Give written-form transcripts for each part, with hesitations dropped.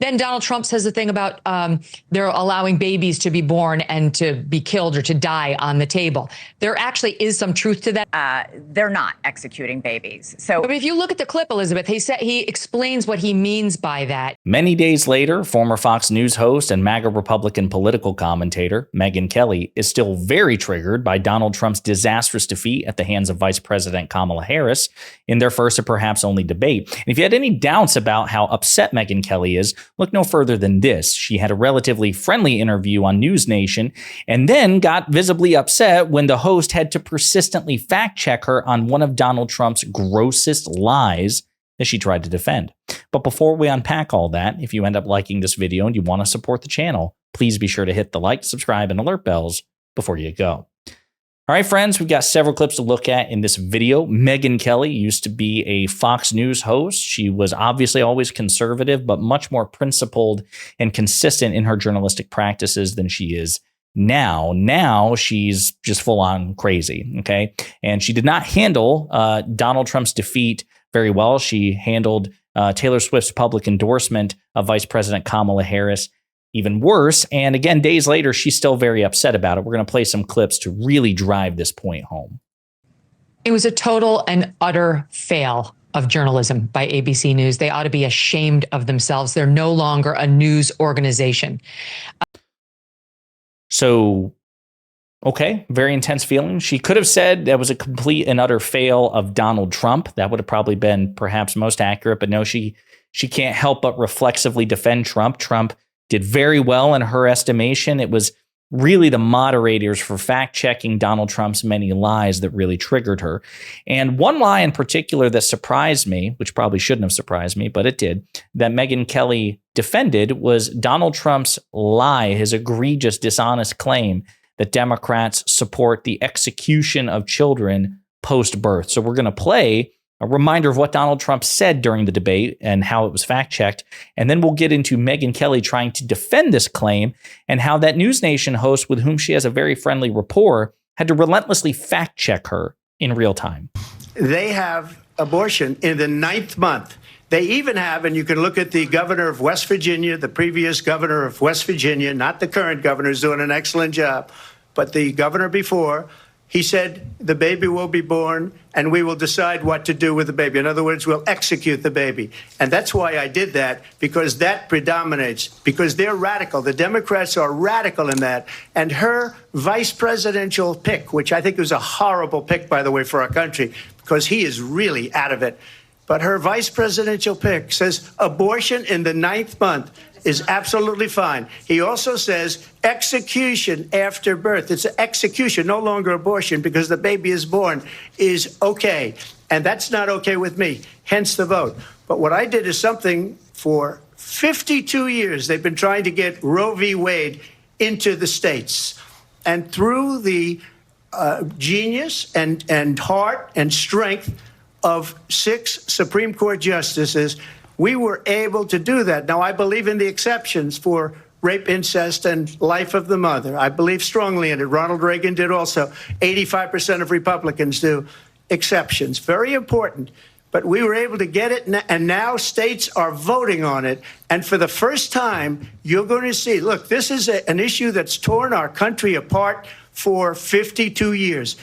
Then Donald Trump says the thing about they're allowing babies to be born and to be killed or to die on the table. There actually is some truth to that. They're not executing babies. So but if you look at the clip, Elizabeth, he explains what he means by that. Many days later, former Fox News host and MAGA Republican political commentator Megyn Kelly is still very triggered by Donald Trump's disastrous defeat at the hands of Vice President Kamala Harris in their first and perhaps only debate. And if you had any doubts about how upset Megyn Kelly is, look no further than this. She had a relatively friendly interview on News Nation and then got visibly upset when the host had to persistently fact check her on one of Donald Trump's grossest lies that she tried to defend. But before we unpack all that, if you end up liking this video and you want to support the channel, please be sure to hit the like, subscribe, and alert bells before you go. All right, friends, we've got several clips to look at in this video. Megyn Kelly used to be a Fox News host. She was obviously always conservative, but much more principled and consistent in her journalistic practices than she is now. Now she's just full on crazy. Okay. And she did not handle Donald Trump's defeat very well. She handled Taylor Swift's public endorsement of Vice President Kamala Harris even worse. And again, days later, she's still very upset about it. We're going to play some clips to really drive this point home. It was a total and utter fail of journalism by ABC News. They ought to be ashamed of themselves. They're no longer a news organization. So, okay, very intense feeling. She could have said that was a complete and utter fail of Donald Trump. That would have probably been perhaps most accurate. But no, she can't help but reflexively defend Trump. Trump did very well in her estimation. It was really the moderators for fact-checking Donald Trump's many lies that really triggered her. And one lie in particular that surprised me, which probably shouldn't have surprised me, but it did, that Megyn Kelly defended was Donald Trump's lie, his egregious, dishonest claim that Democrats support the execution of children post-birth. So we're going to play a reminder of what Donald Trump said during the debate and how it was fact-checked. And then we'll get into Megyn Kelly trying to defend this claim and how that News Nation host, with whom she has a very friendly rapport, had to relentlessly fact-check her in real time. They have abortion in the 9th month. They even have, and you can look at the governor of West Virginia, the previous governor of West Virginia, not the current governor, who's doing an excellent job, but the governor before. He said the baby will be born and we will decide what to do with the baby. In other words, we'll execute the baby. And that's why I did that, because that predominates, because they're radical. The Democrats are radical in that. And her vice presidential pick, which I think was a horrible pick, by the way, for our country, because he is really out of it. But her vice presidential pick says abortion in the 9th month is absolutely fine. He also says execution after birth. It's execution, no longer abortion, because the baby is born, is okay. And that's not okay with me, hence the vote. But what I did is something for 52 years. They've been trying to get Roe v. Wade into the states. And through the genius and heart and strength of 6 Supreme Court justices, we were able to do that. Now, I believe in the exceptions for rape, incest, and life of the mother. I believe strongly in it. Ronald Reagan did also. 85% of Republicans do. Exceptions. Very important. But we were able to get it, and now states are voting on it. And for the first time, you're going to see, look, this is an issue that's torn our country apart for 52 years.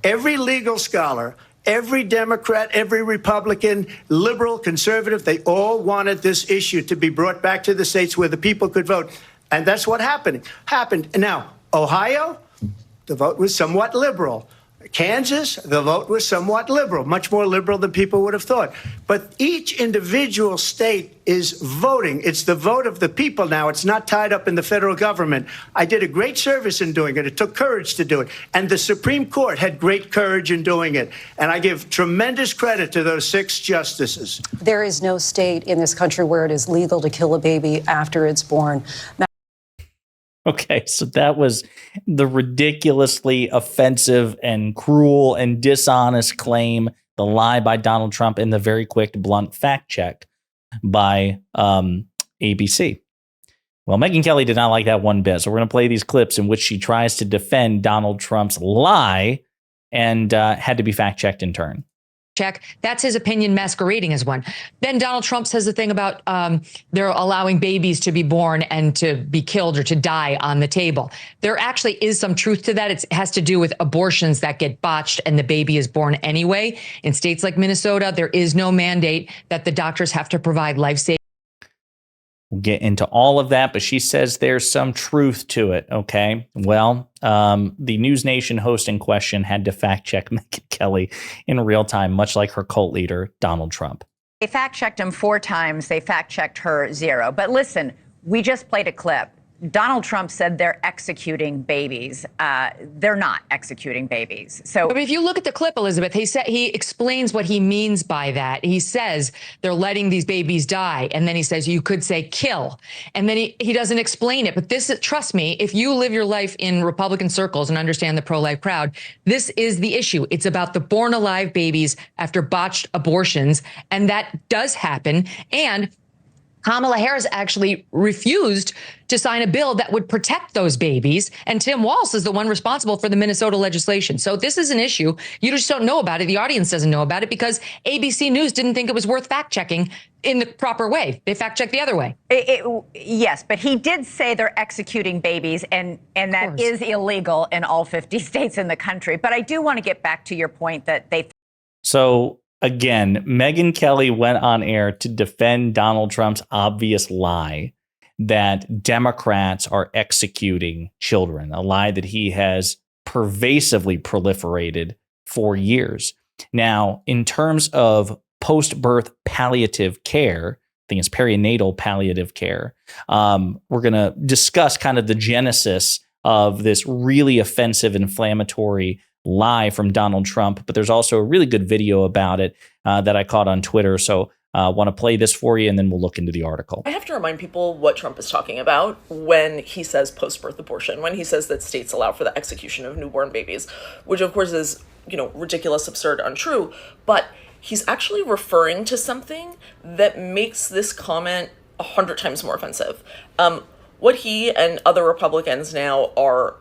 Every legal scholar, every Democrat, every Republican, liberal, conservative, they all wanted this issue to be brought back to the states where the people could vote. And that's what happened. Now, Ohio, the vote was somewhat liberal. Kansas, the vote was somewhat liberal, much more liberal than people would have thought. But each individual state is voting. It's the vote of the people now. It's not tied up in the federal government. I did a great service in doing it. It took courage to do it. And the Supreme Court had great courage in doing it. And I give tremendous credit to those 6 justices. There is no state in this country where it is legal to kill a baby after it's born. Okay, so that was the ridiculously offensive and cruel and dishonest claim, the lie by Donald Trump, and the very quick, blunt fact check by ABC. Well, Megyn Kelly did not like that one bit, so we're going to play these clips in which she tries to defend Donald Trump's lie and had to be fact checked in turn. check. That's his opinion masquerading as one. Then Donald Trump says the thing about they're allowing babies to be born and to be killed or to die on the table. There actually is some truth to that. It has to do with abortions that get botched and the baby is born anyway. In states like Minnesota, there is no mandate that the doctors have to provide life-saving. We'll get into all of that, but she says there's some truth to it. Okay. Well, the News Nation host in question had to fact check Megyn Kelly in real time, much like her cult leader, Donald Trump. They fact checked him 4 times. They fact checked her 0. But listen, we just played a clip. Donald Trump said they're executing babies. They're not executing babies. So, but if you look at the clip, Elizabeth, he explains what he means by that. He says they're letting these babies die. And then he says, you could say kill. And then he doesn't explain it. But this, trust me, if you live your life in Republican circles and understand the pro-life crowd, this is the issue. It's about the born alive babies after botched abortions. And that does happen. And Kamala Harris actually refused to sign a bill that would protect those babies. And Tim Walz is the one responsible for the Minnesota legislation. So this is an issue. You just don't know about it. The audience doesn't know about it because ABC News didn't think it was worth fact checking in the proper way. They fact checked the other way. Yes, but he did say they're executing babies, and that is illegal in all 50 states in the country. But I do want to get back to your point that they. So again, Megyn Kelly went on air to defend Donald Trump's obvious lie that Democrats are executing children, a lie that he has pervasively proliferated for years. Now, in terms of post-birth palliative care, I think it's perinatal palliative care, we're going to discuss kind of the genesis of this really offensive, inflammatory lie from Donald Trump, but there's also a really good video about it that I caught on Twitter. So I want to play this for you, and then we'll look into the article. I have to remind people what Trump is talking about when he says post-birth abortion, when he says that states allow for the execution of newborn babies, which of course is, ridiculous, absurd, untrue, but he's actually referring to something that makes this comment 100 times more offensive. What he and other Republicans now are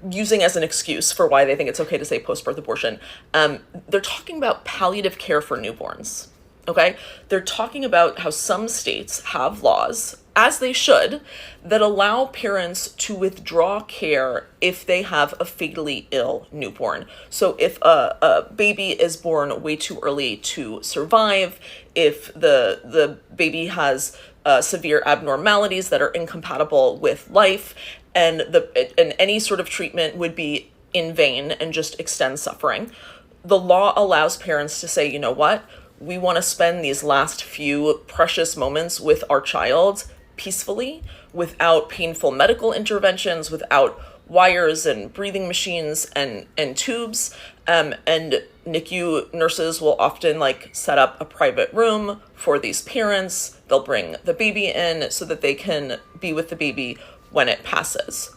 using as an excuse for why they think it's okay to say post-birth abortion, they're talking about palliative care for newborns, okay? They're talking about how some states have laws, as they should, that allow parents to withdraw care if they have a fatally ill newborn. So if a baby is born way too early to survive, if the baby has severe abnormalities that are incompatible with life, and any sort of treatment would be in vain and just extend suffering, the law allows parents to say, you know what, we want to spend these last few precious moments with our child peacefully, without painful medical interventions, without wires and breathing machines and tubes. And NICU nurses will often set up a private room for these parents. They'll bring the baby in so that they can be with the baby when it passes.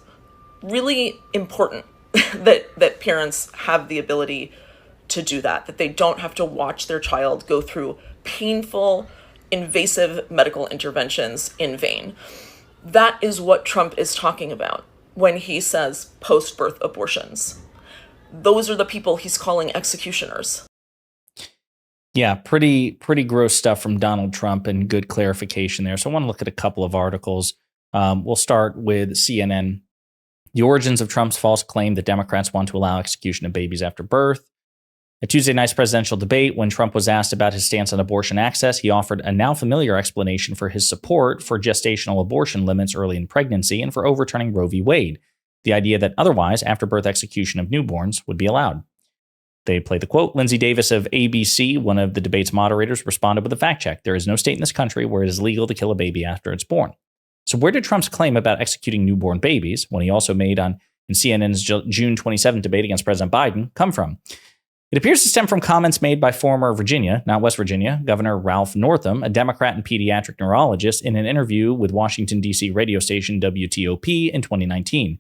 Really important that parents have the ability to do that they don't have to watch their child go through painful, invasive medical interventions in vain. That is what Trump is talking about when he says post-birth abortions. Those are the people he's calling executioners. Yeah, pretty gross stuff from Donald Trump, and good clarification there. So I want to look at a couple of articles. We'll start with CNN. The origins of Trump's false claim that Democrats want to allow execution of babies after birth. At Tuesday night's presidential debate, when Trump was asked about his stance on abortion access, he offered a now familiar explanation for his support for gestational abortion limits early in pregnancy and for overturning Roe v. Wade, the idea that otherwise after-birth execution of newborns would be allowed. They play the quote. Lindsay Davis of ABC, one of the debate's moderators, responded with a fact check. There is no state in this country where it is legal to kill a baby after it's born. So where did Trump's claim about executing newborn babies, when he also made in CNN's June 27th debate against President Biden, come from? It appears to stem from comments made by former Virginia, not West Virginia, Governor Ralph Northam, a Democrat and pediatric neurologist, in an interview with Washington, D.C. radio station WTOP in 2019.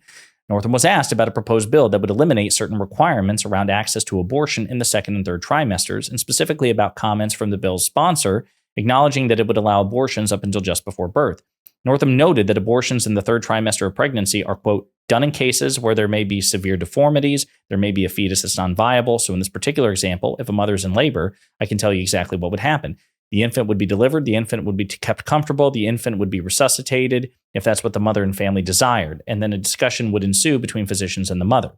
Northam was asked about a proposed bill that would eliminate certain requirements around access to abortion in the second and third trimesters, and specifically about comments from the bill's sponsor, acknowledging that it would allow abortions up until just before birth. Northam noted that abortions in the third trimester of pregnancy are, quote, done in cases where there may be severe deformities, there may be a fetus that's non-viable. So in this particular example, if a mother's in labor, I can tell you exactly what would happen. The infant would be delivered, the infant would be kept comfortable, the infant would be resuscitated if that's what the mother and family desired, and then a discussion would ensue between physicians and the mother.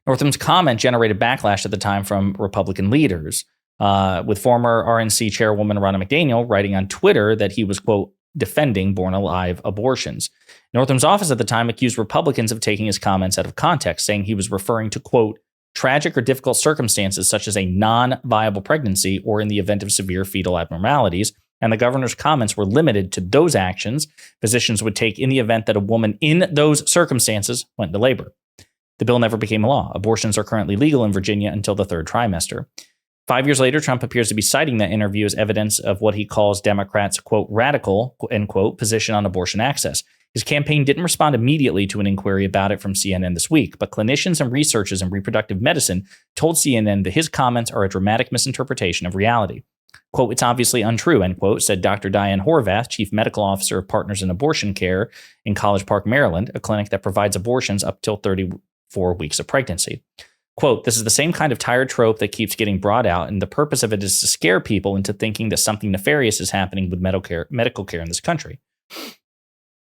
Northam's comment generated backlash at the time from Republican leaders, with former RNC chairwoman Ronna McDaniel writing on Twitter that he was, quote, defending born-alive abortions. Northam's office at the time accused Republicans of taking his comments out of context, saying he was referring to, quote, tragic or difficult circumstances such as a non-viable pregnancy or in the event of severe fetal abnormalities, and the governor's comments were limited to those actions physicians would take in the event that a woman in those circumstances went into labor. The bill never became a law. Abortions are currently legal in Virginia until the third trimester. 5 years later, Trump appears to be citing that interview as evidence of what he calls Democrats' quote, radical, end quote, position on abortion access. His campaign didn't respond immediately to an inquiry about it from CNN this week, but clinicians and researchers in reproductive medicine told CNN that his comments are a dramatic misinterpretation of reality. Quote, it's obviously untrue, end quote, said Dr. Diane Horvath, chief medical officer of Partners in Abortion Care in College Park, Maryland, a clinic that provides abortions up till 34 weeks of pregnancy. Quote, this is the same kind of tired trope that keeps getting brought out, and the purpose of it is to scare people into thinking that something nefarious is happening with medical care in this country.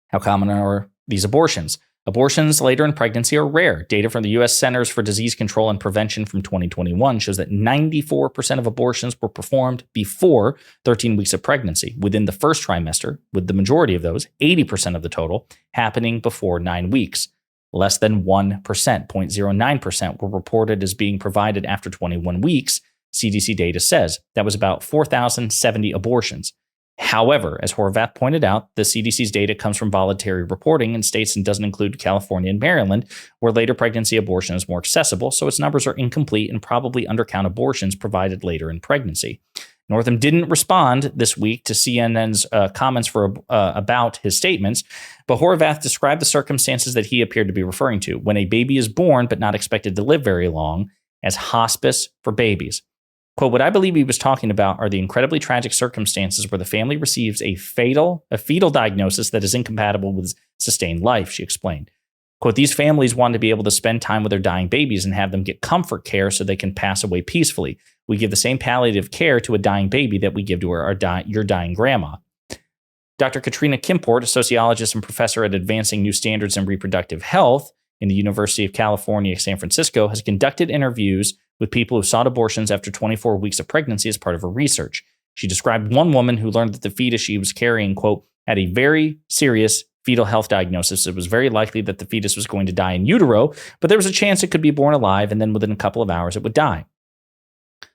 How common are these abortions? Abortions later in pregnancy are rare. Data from the U.S. Centers for Disease Control and Prevention from 2021 shows that 94% of abortions were performed before 13 weeks of pregnancy within the first trimester, with the majority of those, 80% of the total, happening before 9 weeks. Less than 1%, 0.09%, were reported as being provided after 21 weeks, CDC data says. That was about 4,070 abortions. However, as Horvath pointed out, the CDC's data comes from voluntary reporting in states and doesn't include California and Maryland, where later pregnancy abortion is more accessible, so its numbers are incomplete and probably undercount abortions provided later in pregnancy. Northam didn't respond this week to CNN's comments about his statements, but Horvath described the circumstances that he appeared to be referring to when a baby is born but not expected to live very long as hospice for babies. Quote, what I believe he was talking about are the incredibly tragic circumstances where the family receives a fetal diagnosis that is incompatible with sustained life, she explained. Quote, these families want to be able to spend time with their dying babies and have them get comfort care so they can pass away peacefully. We give the same palliative care to a dying baby that we give to your dying grandma. Dr. Katrina Kimport, a sociologist and professor at Advancing New Standards in Reproductive Health in the University of California, San Francisco, has conducted interviews with people who sought abortions after 24 weeks of pregnancy as part of her research. She described one woman who learned that the fetus she was carrying, quote, had a very serious fetal health diagnosis. It was very likely that the fetus was going to die in utero, but there was a chance it could be born alive, and then within a couple of hours it would die.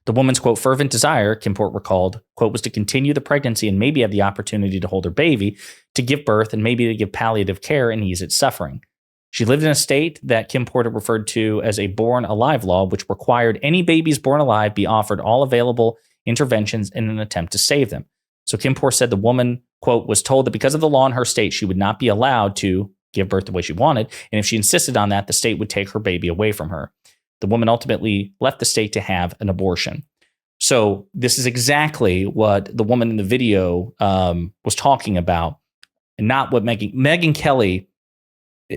The woman's, quote, fervent desire, Kimport recalled, quote, was to continue the pregnancy and maybe have the opportunity to hold her baby, to give birth, and maybe to give palliative care and ease its suffering. She lived in a state that Kimport had referred to as a born alive law, which required any babies born alive be offered all available interventions in an attempt to save them. So Kimport said the woman, quote, was told that because of the law in her state, she would not be allowed to give birth the way she wanted. And if she insisted on that, the state would take her baby away from her. The woman ultimately left the state to have an abortion. So this is exactly what the woman in the video was talking about, and not what Megyn Kelly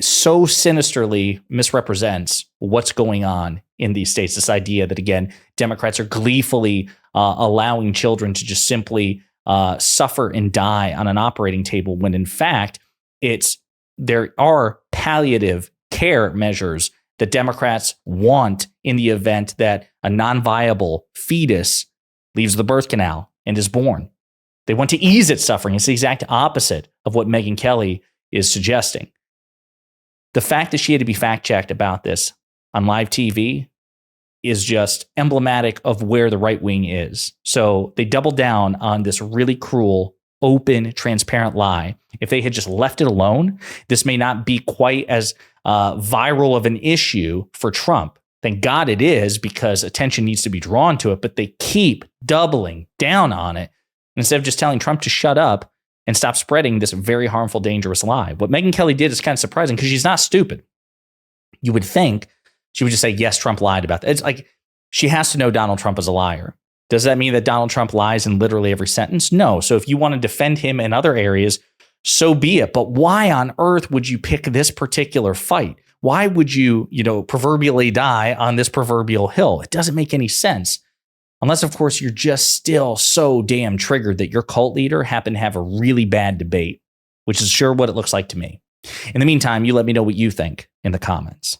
so sinisterly misrepresents what's going on in these states. This idea that, again, Democrats are gleefully allowing children to just simply suffer and die on an operating table, when in fact there are palliative care measures that Democrats want in the event that a non-viable fetus leaves the birth canal and is born. They want to ease its suffering. It's the exact opposite of what Megyn Kelly is suggesting. The fact that she had to be fact-checked about this on live TV is just emblematic of where the right wing is. So they doubled down on this really cruel, open, transparent lie. If they had just left it alone, this may not be quite as viral of an issue for Trump. Thank God it is, because attention needs to be drawn to it, but they keep doubling down on it instead of just telling Trump to shut up and stop spreading this very harmful, dangerous lie. What Megyn Kelly did is kind of surprising because she's not stupid. You would think she would just say, yes, Trump lied about that. It's like she has to know Donald Trump is a liar. Does that mean that Donald Trump lies in literally every sentence? No. So if you want to defend him in other areas, so be it. But why on earth would you pick this particular fight? Why would you, proverbially die on this proverbial hill? It doesn't make any sense. Unless, of course, you're just still so damn triggered that your cult leader happened to have a really bad debate, which is sure what it looks like to me. In the meantime, you let me know what you think in the comments.